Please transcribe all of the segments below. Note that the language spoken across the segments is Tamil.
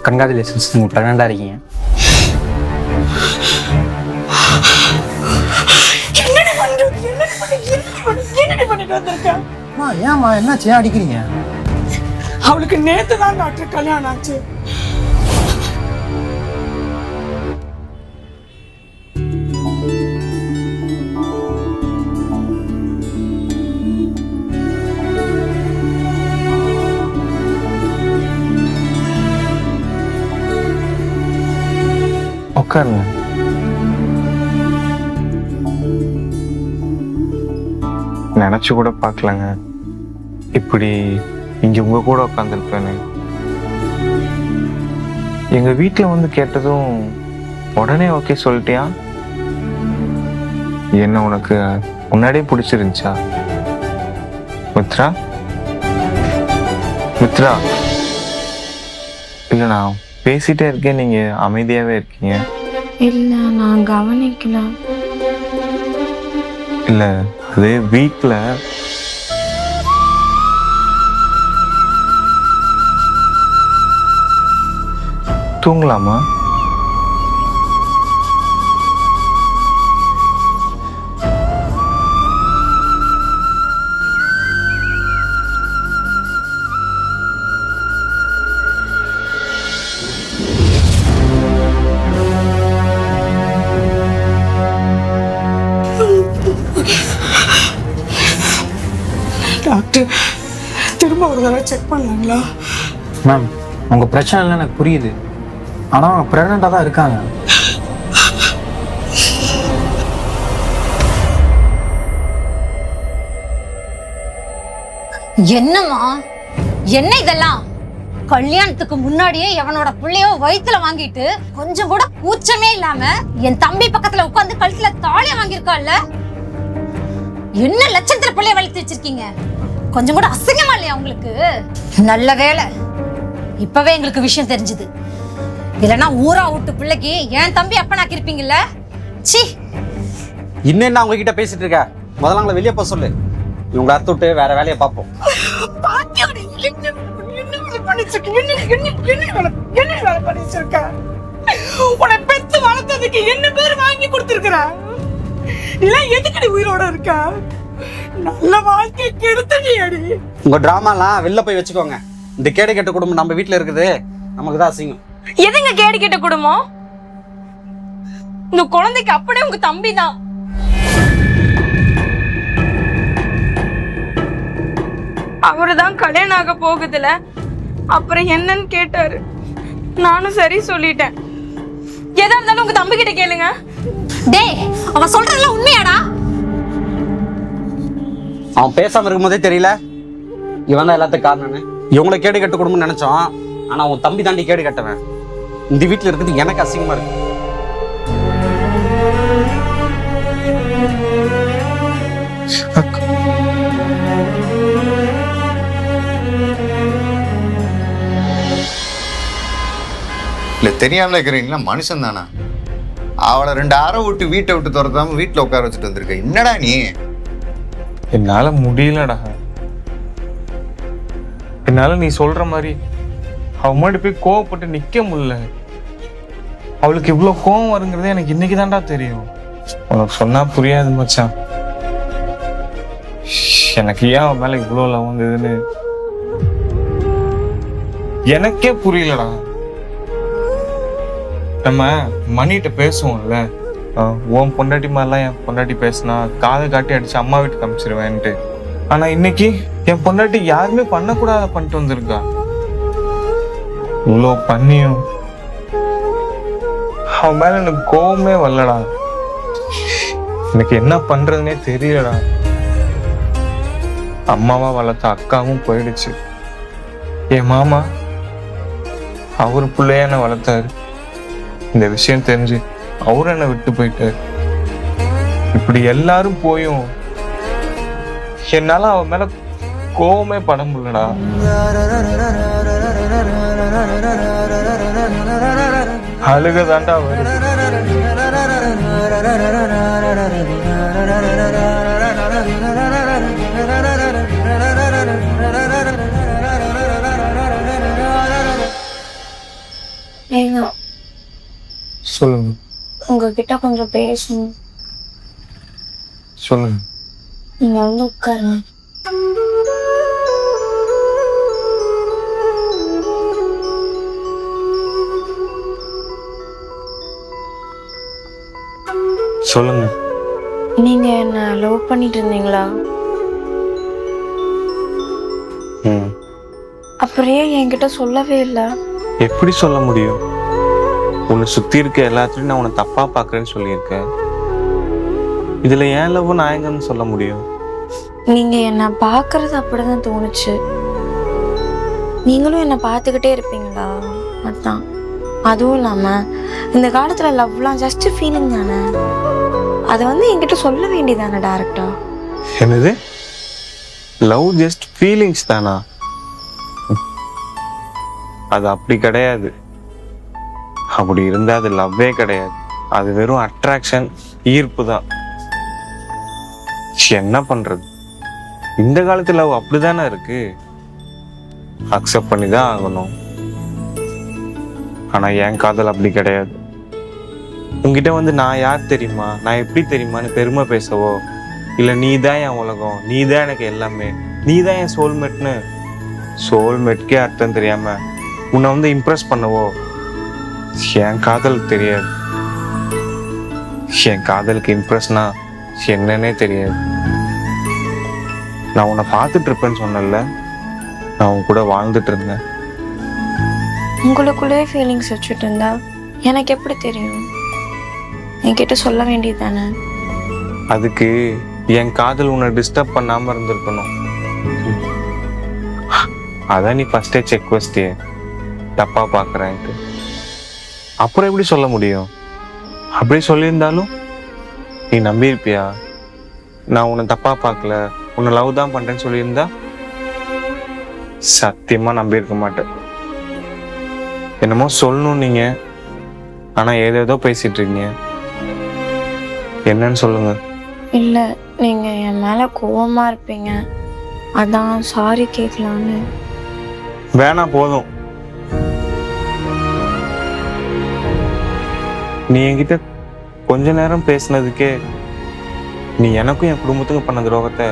கங்க்ராச்சுலேஷன்ஸ், நீங்கள் ப்ரெக்னெண்ட்டாக இருக்கீங்க. ஏம்மா என்னாச்சு, ஏன் அடிக்கிறீங்க? அவளுக்கு நேத்து தான் டாக்டர் கல்யாணம் ஆச்சு. உட்காருங்க. நினைச்சு கூட பார்க்கலங்க இப்படி இங்க உங்க கூட உட்காந்துருப்பேன்னு. எங்க வீட்டுல வந்து கேட்டதும் உடனே ஓகே சொல்லிட்டியா? என்ன உனக்கு முன்னாடியே பிடிச்சிருந்துச்சா? மித்ரா மித்ரா, இல்ல நான் பேசிட்டே இருக்கேன், நீங்க அமைதியாவே இருக்கீங்க. இல்ல நான் கவனிக்கல. இல்ல அது வீட்ல தூங்கலாமா? டாக்டர் திரும்ப ஒரு தடவை செக் பண்ணலாங்களா? மேம், உங்கள் பிரச்சனை இல்லை எனக்கு புரியுது. ஆனால் அவங்க ப்ரெக்னெண்ட்டாக தான் இருக்காங்க. என்னம்மா என்ன இதெல்லாம்? கல்யாணத்துக்கு முன்னாடியே எவனோட பிள்ளையோ வயித்துல வாங்கிட்டு கொஞ்சம் கூட கூச்சமே இல்லாம என் தம்பி பக்கத்துல உட்கார்ந்து கழுத்துல தாலிய வாங்கியிருக்காள்ல. என்ன லட்சத்துல பிள்ளைய வளர்த்து வச்சிருக்கீங்க? கொஞ்சம் கூட அசிங்கமா இல்லையா உங்களுக்கு? நல்ல வேலை இப்பவே எங்களுக்கு விஷயம் தெரிஞ்சது. இல்லைன்னா ஊரா விட்டு பிள்ளைக்கு என் தம்பி அப்பனாக்கி இருப்பீங்கல்ல. சி, இன்னும் என்ன உங்ககிட்ட பேசிட்டு இருக்க? முதல்ல அவங்களை வெளியே போக சொல்லு. இவங்களை அறுத்து விட்டு வேற வேலையை பார்ப்போம். உன்னை பெத்து வளர்த்ததுக்கு என்ன பேர் வாங்கி கொடுத்திருக்கிற? இல்ல எதுக்கு நீ உயிரோட இருக்க? நல்ல வாழ்க்கை கெடுத்தடி அடி. உங்க டிராமாலாம் வெளில போய் வச்சுக்கோங்க. இந்த கேடு கெட்ட குடும்பம் நம்ம வீட்டுல இருக்குது, நமக்கு தான் அசிங்கம். எதுங்க கேடு கேட்ட குடும்பம்? இந்த குழந்தைக்கு அப்படியே உங்க தம்பி தான். அவருதான் கல்யாணம் ஆக போகுதுல, அப்புறம் என்னன்னு கேட்டாரு. நானும் சரி சொல்லிட்டேன். எதா இருந்தாலும் உங்க தம்பி கிட்ட கேளுங்க. டேய், அவன் சொல்றதெல்லாம் உண்மையாடா? அவன் பேசாம இருக்கும் போதே தெரியல இவன் தான் எல்லாத்துக்கும் காரணம்னு. இவங்களை கேடு கெட்ட குடும்பம்னு நினைச்சோம், ஆனா உன் தம்பி தாண்டி கேடு கட்டவன். இந்த வீட்டுல இருக்கிறது எனக்கு அசிங்கமா இருக்கு. இல்லை தெரியாமல இருக்கிறீங்களா? மனுஷன் தானா? அவளை 2 அறை விட்டு வீட்டை விட்டு துரத்தாம வீட்டில் உட்கார வச்சுட்டு வந்திருக்க. என்னடா நீ? என்னால முடியலடா. என்னால நீ சொல்ற மாதிரி அவ முன்னாடி போய் கோவப்பட்டு நிக்க முடியல. அவளுக்கு இவ்வளவு கோவம் வருங்கிறதே எனக்கு இன்னைக்கு தான்டா தெரியும். உனக்கு சொன்னா புரியாது மச்சான். எனக்கு ஏன் அவன் மேல இவ்வளவு லவ் வந்ததுன்னு எனக்கே புரியலடா. நம்ம மணிகிட்ட பேசுவோம்ல, உன் பொண்டாட்டி மாதிரிலாம் என் பொண்டாட்டி பேசினா காதை காட்டி அடிச்சு அம்மா வீட்டுக்கு அனுப்பிச்சிருவேன்ட்டு. ஆனா இன்னைக்கு என் பொண்டாட்டி யாருமே பண்ணக்கூடாத பண்ணிட்டு வந்திருக்கா. இவ்வளோ பண்ணியும் அவன் மேல எனக்கு கோவமே வரலடா. எனக்கு என்ன பண்றதுன்னே தெரியலடா. அம்மாவா வளர்த்த அக்காவும் போயிடுச்சு. என் மாமா அவரு பிள்ளைய என்ன வளர்த்தாரு. இந்த விஷயம் தெரிஞ்சு அவரு என்ன விட்டு போயிட்டாரு. இப்படி எல்லாரும் போயும் என்னால அவன் மேல கோவமே பட முடியலடா. அழுகதாண்டா வருது. உங்ககிட்ட கொஞ்சம் பேசணும். சொல்லுங்க. நீங்க வந்து உட்காருங்க. சொல்லுங்க. நீங்க என்ன லவ் பண்ணிட்டு இருந்தீங்களா? அப்புறம் ஏன் என்கிட்ட சொல்லவே இல்லை? எப்படி சொல்ல முடியும்? உன்னை சுத்தி இருக்க எல்லாத்துலயும் நான் உன்னை தப்பா பாக்குறேன்னு சொல்லியிருக்கேன். இதுல ஏன் லவ் நான் எங்கன்னு சொல்ல முடியும்? நீங்க என்ன பாக்குறது அப்படிதான் தோணுச்சு. நீங்களும் என்ன பார்த்துக்கிட்டே இருப்பீங்களா? அதான். அதுவும் இல்லாம இந்த காலத்துல லவ்லாம் ஜஸ்ட் ஃபீலிங் தானே. அதை வந்து என்கிட்ட சொல்ல வேண்டியதானே டைரக்டா? என்னது? லவ் ஜஸ்ட் ஃபீலிங்ஸ் தானா? அது அப்படி கிடையாது. அப்படி இருந்தா அது லவ்வே கிடையாது. அது வெறும் அட்ராக்ஷன், ஈர்ப்பு தான். என்ன பண்றது? இந்த காலத்து லவ் அப்படிதானே இருக்கு. அக்செப்ட் பண்ணி தான் ஆகணும். ஆனா என் காதல் அப்படி கிடையாது. உங்ககிட்ட வந்து நான் யார் தெரியுமா, நான் எப்படி தெரியுமான்னு பெருமை பேசவோ, இல்லை நீ தான் என் உலகம், நீ தான் எனக்கு எல்லாமே, நீ தான் என் சோல்மேட்னு சோல்மேட்கே அர்த்தம் தெரியாம உன்னை வந்து இம்ப்ரெஸ் பண்ணவோ என் காதலுக்கு தெரியாது. என் காதலுக்கு இம்ப்ரெஸ்னா என்னன்னே தெரியாது. நான் உன்னை பார்த்துட்டு இருப்பேன்னு சொன்னல, நான் உன் கூட வாழ்ந்துட்டு இருந்தேன். உங்களுக்குள்ளே ஃபீலிங்ஸ் வச்சுட்டு இருந்தா எனக்கு எப்படி தெரியும்? என்கிட்ட சொல்ல வேண்டியது தானே. அதுக்கு என் காதல் உன்னை டிஸ்டர்ப் பண்ணாம இருந்திருக்கணும். அதான் நீ ஃபர்ஸ்டே செக் வச்சிட்டியே தப்பா பாக்குறேன்ட்டு. அப்புறம் எப்படி சொல்ல முடியும்? அப்படியே சொல்லியிருந்தாலும் நீ நம்பியிருப்பியா? நான் உன்னை தப்பா பார்க்கல, உன்னை லவ் தான் பண்றேன்னு சொல்லியிருந்தா சத்தியமா நம்பியிருக்க மாட்டேன். என்னமோ சொல்லணும் நீங்க, ஆனா ஏதேதோ பேசிட்டு இருக்கீங்க. என்னன்னு சொல்லுங்க. இல்ல, நீங்க என் மேல கோவமா இருப்பீங்க, அதான் சாரி கேட்கலான்னு. வேணா, போதும். நீ என்கிட்ட கொஞ்ச நேரம் பேசினதுக்கே நீ எனக்கும் என் குடும்பத்துக்கும் பண்ண துரோகத்தை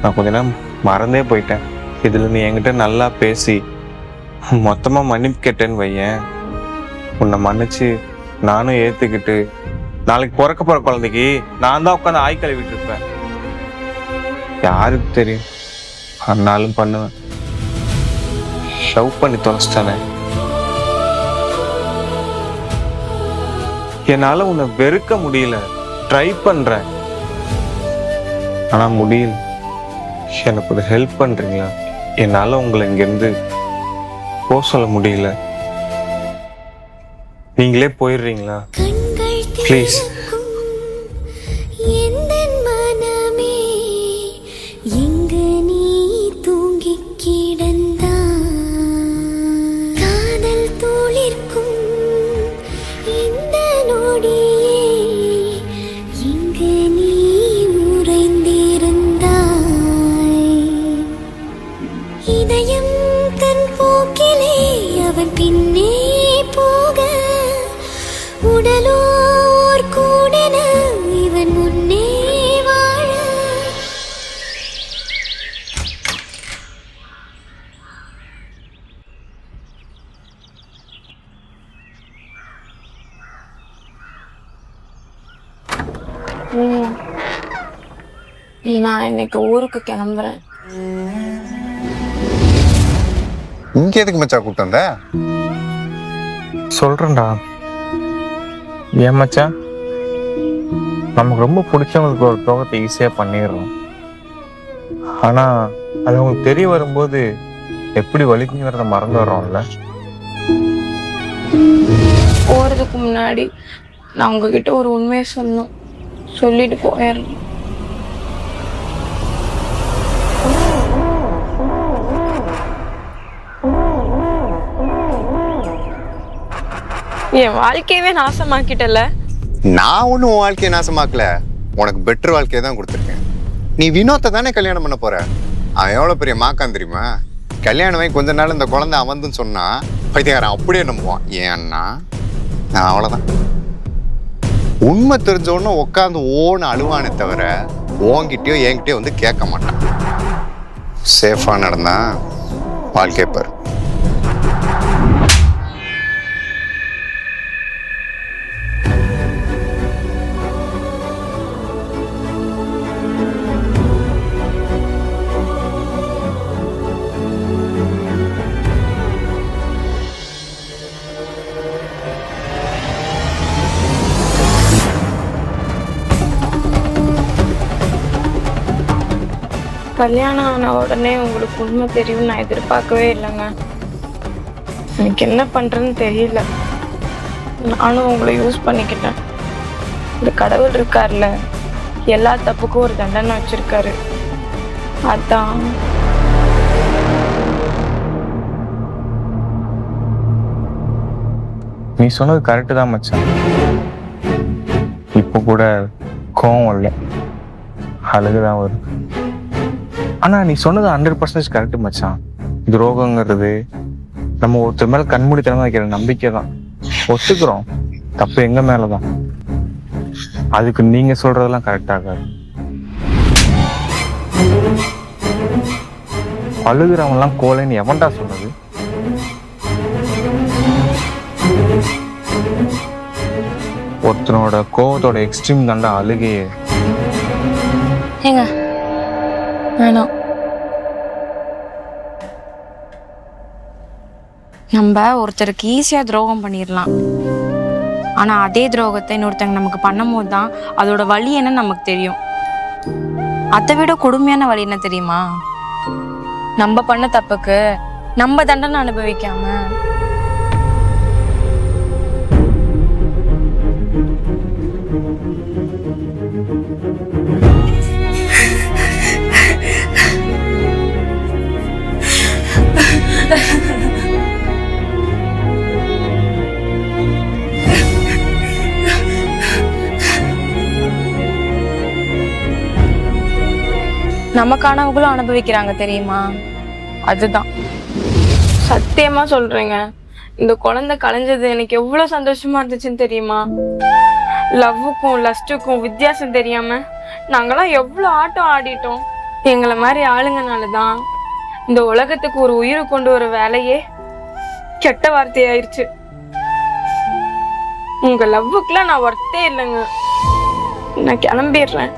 நான் கொஞ்ச நேரம் மறந்தே போயிட்டேன். இதுல நீ என்கிட்ட நல்லா பேசி மொத்தமா மன்னிப்பு கேட்டேன்னு வையேன், உன்னை மன்னிச்சு நானும் ஏத்துக்கிட்டு நாளைக்கு பிறக்க போற குழந்தைக்கு நான் தான் உட்காந்து ஆய் கழுவிட்டு இருப்பேன். யாருக்கு தெரியும்? அண்ணாலும் பண்ணுவேன். லவ் பண்ணி தொலைச்சிட்டானே. என்னால உன்னை வெறுக்க முடியல. ட்ரை பண்றேன், ஆனா முடியல. எனக்கு ஒரு ஹெல்ப் பண்றீங்களா? என்னால உங்களை இங்கிருந்து போக சொல்ல முடியல. நீங்களே போயிடுறீங்களா ப்ளீஸ்? நான் இன்னைக்கு ஊருக்கு கிளம்புறேன். இங்க எதுக்கு மச்சா கூப்பிட்டு வந்த? சொல்றேன்டா. ஏன் மச்சான், நமக்கு ரொம்ப பிடிச்சவங்களுக்கு ஒரு துரோகத்தை ஈஸியா பண்ணிடுறோம். ஆனா அது அவங்களுக்கு தெரிய வரும்போது எப்படி வலிக்குங்கிறத மறந்து வர்றோம்ல. போறதுக்கு முன்னாடி நான் உங்ககிட்ட ஒரு உண்மையை சொல்லணும், சொல்லிட்டு போயிடுறேன். என் வாழ்க்கையவே நாசமாக்கிட்டல. நான் ஒன்றும் உன் வாழ்க்கையை நாசமாக்கல, உனக்கு பெட்டர் வாழ்க்கையை தான் கொடுத்துருக்கேன். நீ வினோத்தை தானே கல்யாணம் பண்ண போற. அவன் எவ்வளோ பெரிய மாக்கான் தெரியுமா? கல்யாணம் வாங்கி கொஞ்ச நாள் இந்த குழந்தை அவந்துன்னு சொன்னா பைத்தியக்காரன் அப்படியே நம்புவான். ஏன்னா நான் அவ்வளோதான். உண்மை தெரிஞ்சவொன்னு உட்காந்து ஓன அழுவானே தவிர உன்கிட்டயோ என்கிட்டயோ வந்து கேட்க மாட்டான். சேஃபா நடந்தா வாழ்க்கை பாரு. கல்யாணம் ஆன உடனே உங்களுக்கு உண்மை தெரியும் நான் எதிர்பார்க்கவே இல்லைங்க. எனக்கு என்ன பண்றேன்னு தெரியல. நானும் உங்களை யூஸ் பண்ணிக்கிட்டேன். இந்த கடவுள் இருக்கார்ல, எல்லா தப்புக்கும் ஒரு தண்டனை வச்சிருக்காரு. அதான் நீ சொன்னது கரெக்டு தான் மச்சான். இப்போ கூட கோவம் இல்லை, அழுகுதான் வருது. ஆனா நீ சொன்னது 100% கரெக்டு மச்சான். துரோகங்கிறது நம்ம ஒருத்தர் மேல கண்மூடித்தனமா வைக்கிற நம்பிக்கை தான். ஒத்துக்கிறோம், தப்பு எங்க மேலதான். அதுக்கு நீங்க சொல்றதெல்லாம் கரெக்ட் ஆகாது. அழுகுறவங்க எல்லாம் கோலைன்னு எவன்டா சொன்னது? ஒருத்தனோட கோவத்தோட எக்ஸ்ட்ரீம் தாண்டா அழுகையே. ஏங்க வேணாம். நம்ம ஒருத்தருக்கு ஈஸியா துரோகம் பண்ணிடலாம். ஆனா அதே துரோகத்தை இன்னொருத்தங்க நமக்கு பண்ணும் போது தான் அதோட வலி என்னன்னு நமக்கு தெரியும். அதை விட கொடுமையான வலி என்ன தெரியுமா? நம்ம பண்ண தப்புக்கு நம்ம தண்டனை அனுபவிக்காம நமக்கானவங்களும் அனுபவிக்கிறாங்க தெரியுமா? அதுதான் சத்தியமா சொல்றேங்க. இந்த குழந்தை கலைஞ்சது எனக்கு எவ்வளவு சந்தோஷமா இருந்துச்சுன்னு தெரியுமா? லவ்வுக்கும் லஸ்ட்டுக்கும் வித்தியாசம் தெரியாம நாங்கெல்லாம் எவ்வளவு ஆட்டம் ஆடிட்டோம். எங்களை மாதிரி ஆளுங்கனாலதான் இந்த உலகத்துக்கு ஒரு உயிரை கொண்டு வர வேலையே கெட்ட வார்த்தையாயிருச்சு. உங்க லவ்வுக்குலாம் நான் ஒர்த்தே இல்லைங்க. நான் கிளம்பிடுறேன்.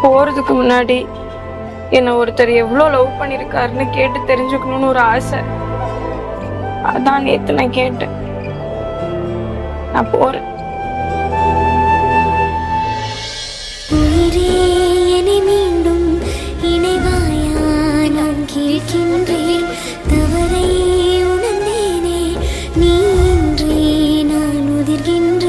போறதுக்கு முன்னாடி என்ன ஒருத்தர் எவ்வளவு லவ் பண்ணிருக்காருன்னு கேட்டு தெரிஞ்சுக்கணும்னு ஒரு ஆசை. அதான் நேத்து நான் கேட்டேன். நான் போறேன். மீண்டும் இணைவாயா நான் கேட்கின்றேன். தவறை உணர்ந்தேனே நீ இன்றே நான் உதிர்கின்றேன்.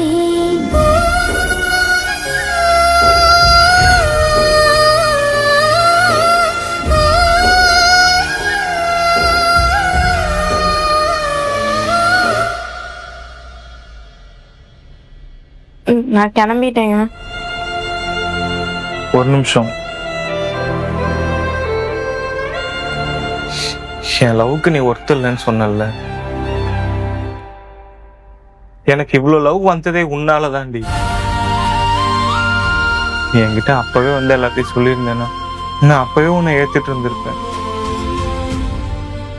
நான் கிளம்பிட்டேங்க. ஒரு நிமிஷம். என் லவ்வுக்கு நீ ஒர்த்து இல்லைன்னு சொன்னல. எனக்கு இவ்வளவு லவ் வந்ததே உன்னாலதான்டி. நீ என்கிட்ட அப்பவே வந்து எல்லாத்தையும் சொல்லியிருந்தேன்னா நான் அப்பவே உன்னை ஏத்துட்டு இருந்திருப்பேன்.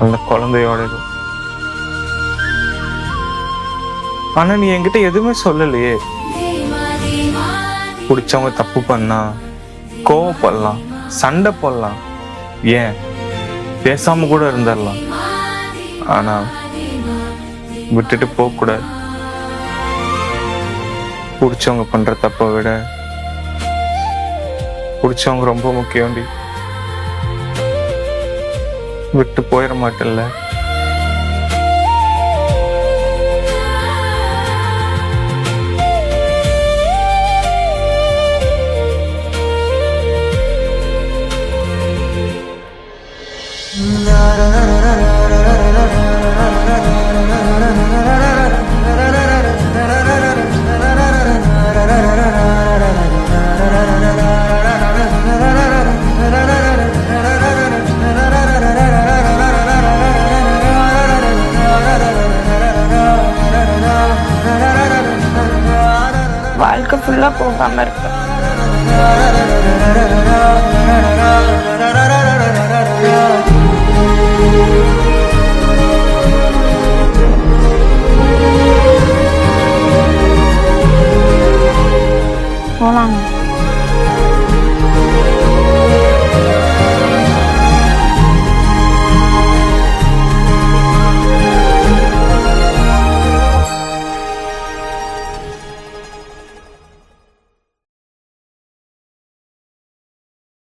அந்த குழந்தையோட. ஆனா நீ என்கிட்ட எதுவுமே சொல்லலையே. பிடிச்சவங்க தப்பு பண்ணா கோவப்படலாம், சண்டை போடலாம், ஏன் பேசாம கூட இருந்துடலாம். ஆனா விட்டுட்டு போக கூடாது. பிடிச்சவங்க பண்ற தப்பை விட பிடிச்சவங்க ரொம்ப முக்கியம்டி. விட்டு போயிட மாட்டேன்ல. வாழ்க்கை ஃபுல்லா போகாம இருப்பேன்.